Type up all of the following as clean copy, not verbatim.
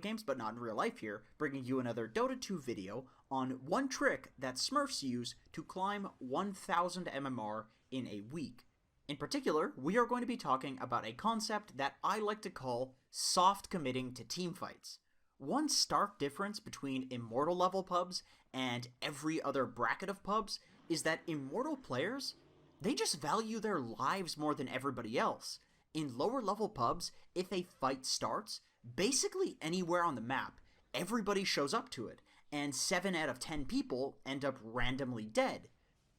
games, but not in real life here, bringing you another Dota 2 video on one trick that Smurfs use to climb 1000 MMR in a week. In particular, we are going to be talking about a concept that I like to call soft committing to teamfights. One stark difference between Immortal level pubs and every other bracket of pubs is that Immortal players, they just value their lives more than everybody else. In lower level pubs, if a fight starts, basically anywhere on the map, everybody shows up to it, and 7 out of 10 people end up randomly dead.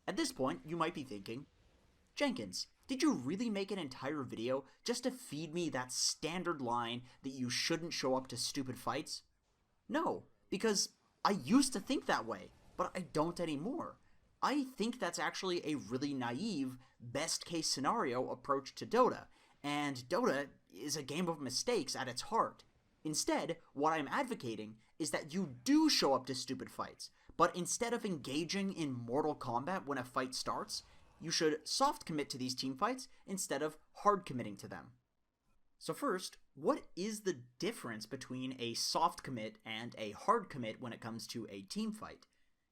At this point, you might be thinking, Jenkins, did you really make an entire video just to feed me that standard line that you shouldn't show up to stupid fights? No, because I used to think that way, but I don't anymore. I think that's actually a really naive, best case scenario approach to Dota, and Dota is a game of mistakes at its heart. Instead, what I'm advocating is that you do show up to stupid fights, but instead of engaging in Mortal Kombat when a fight starts, you should soft commit to these team fights instead of hard committing to them. So first, what is the difference between a soft commit and a hard commit when it comes to a team fight?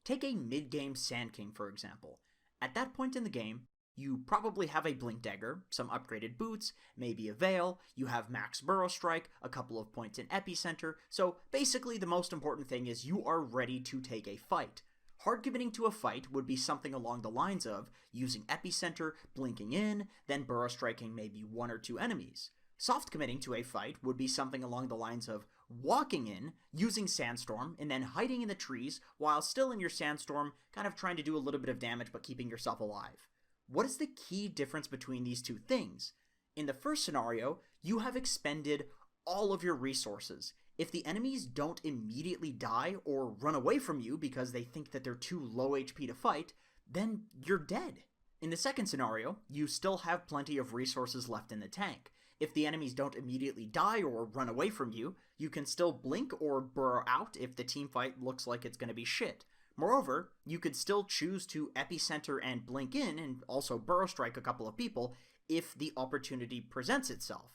Take a mid-game Sand King, for example. At that point in the game, you probably have a Blink Dagger, some upgraded boots, maybe a Veil, you have max Burrow Strike, a couple of points in Epicenter, so basically the most important thing is you are ready to take a fight. Hard committing to a fight would be something along the lines of using Epicenter, blinking in, then Burrow Striking maybe 1 or 2 enemies. Soft committing to a fight would be something along the lines of walking in, using Sandstorm, and then hiding in the trees while still in your Sandstorm, kind of trying to do a little bit of damage but keeping yourself alive. What is the key difference between these two things? In the first scenario, you have expended all of your resources. If the enemies don't immediately die or run away from you because they think that they're too low HP to fight, then you're dead. In the second scenario, you still have plenty of resources left in the tank. If the enemies don't immediately die or run away from you, you can still blink or burrow out if the teamfight looks like it's going to be shit. Moreover, you could still choose to Epicenter and blink in and also Burrow Strike a couple of people if the opportunity presents itself.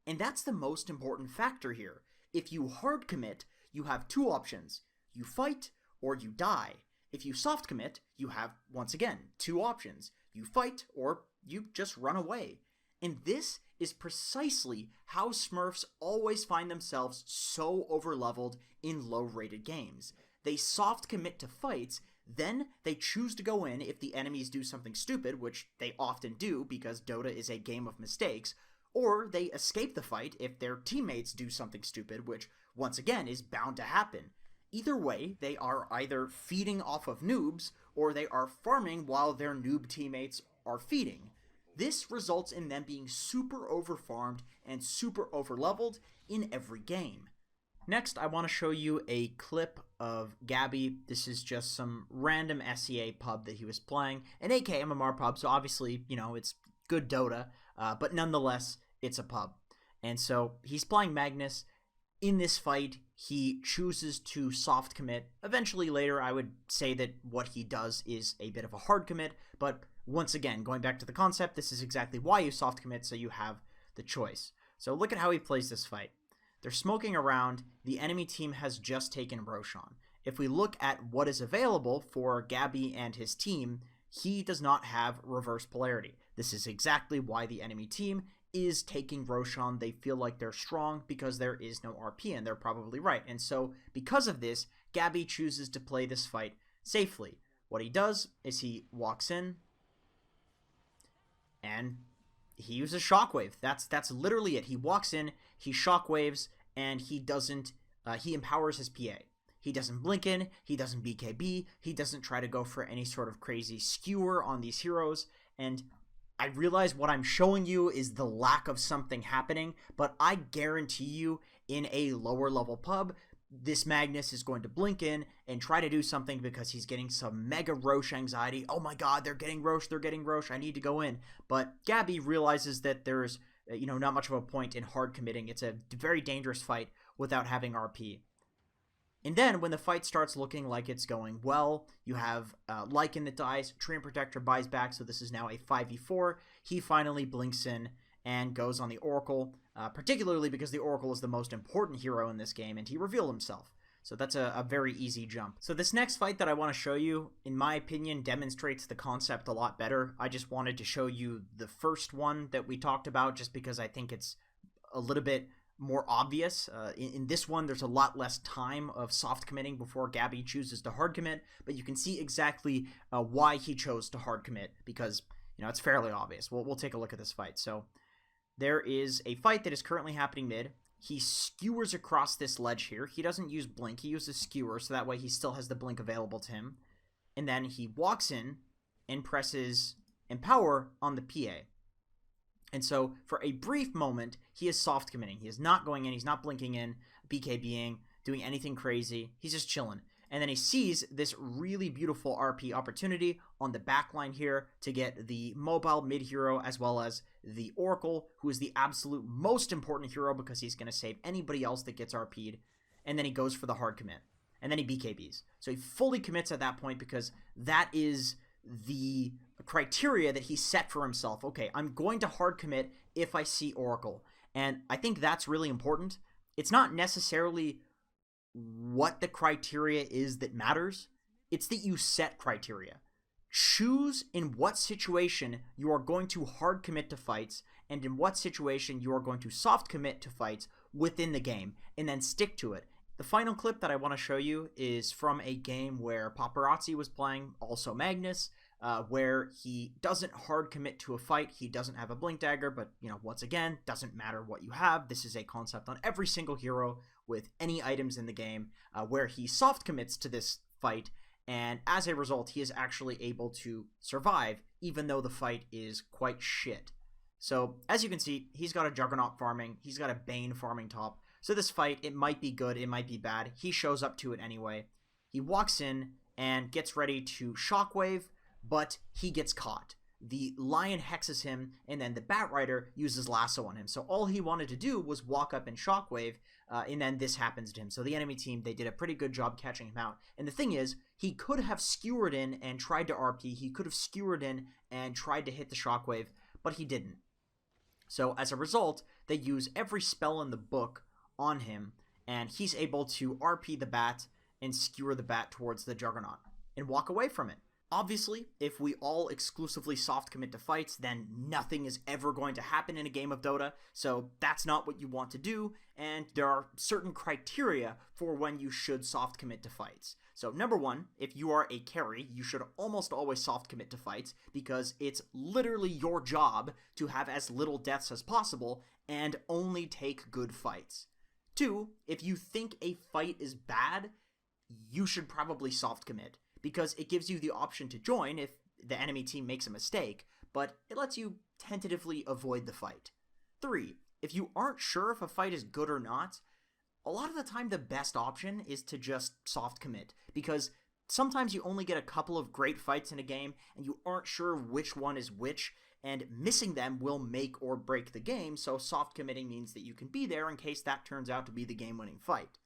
And that's the most important factor here. If you hard commit, you have 2 options. You fight or you die. If you soft commit, you have, once again, 2 options. You fight or you just run away. And this is precisely how Smurfs always find themselves so overleveled in low-rated games. They soft commit to fights, then they choose to go in if the enemies do something stupid, which they often do because Dota is a game of mistakes, or they escape the fight if their teammates do something stupid, which once again is bound to happen. Either way, they are either feeding off of noobs, or they are farming while their noob teammates are feeding. This results in them being super overfarmed and super overleveled in every game. Next, I want to show you a clip of Gabby. This is just some random SEA pub that he was playing, an AK MMR pub, so obviously, it's good Dota, but nonetheless, it's a pub. And so he's playing Magnus. In this fight, he chooses to soft commit. Eventually later, I would say that what he does is a bit of a hard commit, but once again, going back to the concept, this is exactly why you soft commit, so you have the choice. So look at how he plays this fight. They're smoking around. The enemy team has just taken Roshan. If we look at what is available for Gabby and his team, he does not have reverse polarity. This is exactly why the enemy team is taking Roshan. They feel like they're strong because there is no RP, and they're probably right. And so, because of this, Gabby chooses to play this fight safely. What he does is he walks in, and he uses Shockwave. That's literally it. He walks in, he Shockwaves, and he doesn't, he empowers his PA. He doesn't blink in, he doesn't BKB, he doesn't try to go for any sort of crazy skewer on these heroes, and I realize what I'm showing you is the lack of something happening, but I guarantee you in a lower level pub, this Magnus is going to blink in and try to do something because he's getting some mega Roche anxiety. Oh my god, they're getting Roche, I need to go in. But Gabby realizes that there's, not much of a point in hard committing. It's a very dangerous fight without having RP. And then when the fight starts looking like it's going well, you have Lycan that dies, Treant Protector buys back, so this is now a 5v4. He finally blinks in and goes on the Oracle. particularly because the Oracle is the most important hero in this game, and he revealed himself. So that's a very easy jump. So this next fight that I want to show you, in my opinion, demonstrates the concept a lot better. I just wanted to show you the first one that we talked about just because I think it's a little bit more obvious. In this one, there's a lot less time of soft committing before Gabby chooses to hard commit, but you can see exactly why he chose to hard commit because, it's fairly obvious. We'll take a look at this fight. So there is a fight that is currently happening mid. He skewers across this ledge here. He doesn't use blink. He uses skewer, so that way he still has the blink available to him. And then he walks in and presses empower on the PA. And so for a brief moment, he is soft committing. He is not going in. He's not blinking in, BKBing, doing anything crazy. He's just chilling. And then he sees this really beautiful RP opportunity on the backline here to get the mobile mid hero as well as the Oracle, who is the absolute most important hero because he's going to save anybody else that gets RP'd. And then he goes for the hard commit. And then he BKBs. So he fully commits at that point because that is the criteria that he set for himself. Okay, I'm going to hard commit if I see Oracle. And I think that's really important. It's not necessarily what the criteria is that matters. It's that you set criteria. Choose in what situation you are going to hard commit to fights and in what situation you are going to soft commit to fights within the game, and then stick to it. The final clip that I want to show you is from a game where Paparazzi was playing, also Magnus, where he doesn't hard commit to a fight. He doesn't have a blink dagger, but once again, doesn't matter what you have. This is a concept on every single hero with any items in the game, where he soft commits to this fight, and as a result, he is actually able to survive, even though the fight is quite shit. So, as you can see, he's got a Juggernaut farming, he's got a Bane farming top, so this fight, it might be good, it might be bad. He shows up to it anyway. He walks in and gets ready to shockwave, but he gets caught. The Lion hexes him, and then the Batrider uses Lasso on him. So all he wanted to do was walk up and shockwave, and then this happens to him. So the enemy team, they did a pretty good job catching him out. And the thing is, he could have skewered in and tried to RP. He could have skewered in and tried to hit the shockwave, but he didn't. So as a result, they use every spell in the book on him, and he's able to RP the bat and skewer the bat towards the Juggernaut and walk away from it. Obviously, if we all exclusively soft commit to fights, then nothing is ever going to happen in a game of Dota, so that's not what you want to do, and there are certain criteria for when you should soft commit to fights. So number one, if you are a carry, you should almost always soft commit to fights, because it's literally your job to have as little deaths as possible and only take good fights. Two, if you think a fight is bad, you should probably soft commit, because it gives you the option to join if the enemy team makes a mistake, but it lets you tentatively avoid the fight. 3. If you aren't sure if a fight is good or not, a lot of the time the best option is to just soft commit, because sometimes you only get a couple of great fights in a game and you aren't sure which one is which, and missing them will make or break the game, so soft committing means that you can be there in case that turns out to be the game-winning fight.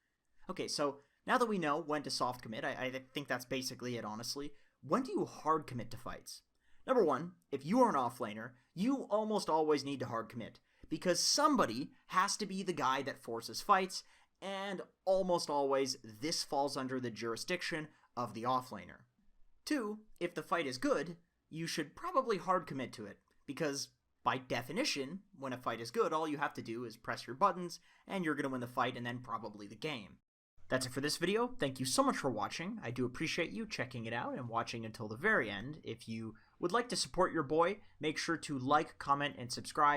Okay, so now that we know when to soft commit, I think that's basically it, honestly. When do you hard commit to fights? Number one, if you are an offlaner, you almost always need to hard commit, because somebody has to be the guy that forces fights, and almost always this falls under the jurisdiction of the offlaner. 2, if the fight is good, you should probably hard commit to it, because by definition, when a fight is good, all you have to do is press your buttons, and you're going to win the fight and then probably the game. That's it for this video. Thank you so much for watching. I do appreciate you checking it out and watching until the very end. If you would like to support your boy, make sure to like, comment, and subscribe.